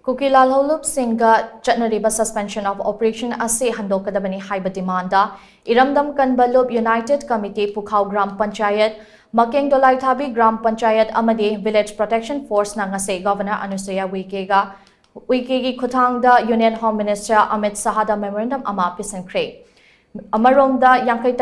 Kuki lalhoulup singa chatnariba suspension of operation ase handokkadabani Haiba demanda Iramdam Kanba Lup United Committee Pukhao Gram Panchayat Makeng Dolaithabi Gram Panchayat amadi Village Protection Force na ngasi Governor Anusuiya Uikey Khuthangda Union Home Minister Amit Shah Memorandum ama Pisinkhre Amaromda Yankay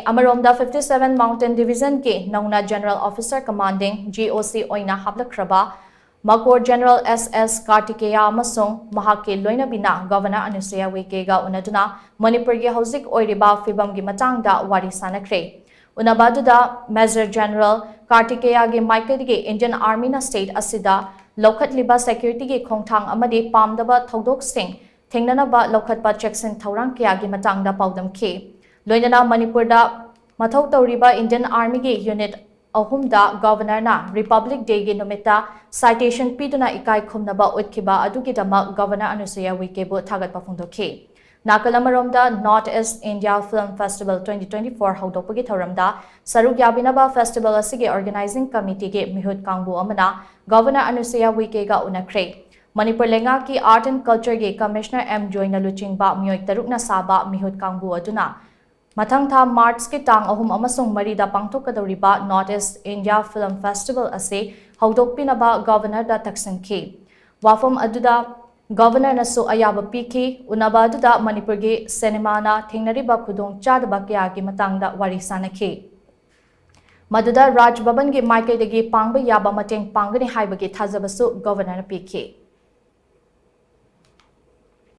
Amaromda 57 Mountain Division ke Nauna General Officer Commanding GOC Oina Hablakraba Makor General SS Kartikeya amasung mahakki loinabina Governor Anusuiya Uikey ga unaduna Manipuri hauzik oiriba fibamgi matangda wari sanakre. Unabaduda Major General Kartikeya gi Maikadigi Indian Army na state asida lokhatliba security gi khongthang amadi pamdaba thodok sing thengnanaba lokhatpa checksin thaurang kya gi matangda paudamki. Loinana Manipurda mathau tawriba Indian Army gi unit ahumda Governor na Republic Day gi numita citation piduna ikai khumnaba utkiba adugidama Governor Anusuiya Uikey bu thagat pafungdoki. Nakalamaromda North East India Film Festival 2024 haudokpagi thoramda saruk yabinaba festival asigi organizing committee ge mihut kangbu amana Governor Anusuiya Uikey ga unakre. Manipur lenga ki art and culture ge Commissioner M Joyna luchingba miyoi tarukna saba mihut kangbu aduna Mathang tha March ki tang ahum amasung marida pangthokadoriba North East India Film Festival ase haudokpinaba Governor da taksanki. Wafam aduda Governor nasu ayaba piki unaba aduda Manipur gi cinema na thengnariba khudong chadaba kya gi matangda wari sanaki. Maduda Raj Bhavan gi Maikadagi pangba yaba mateng pangani Haiba gi thajabasu Governor na piki.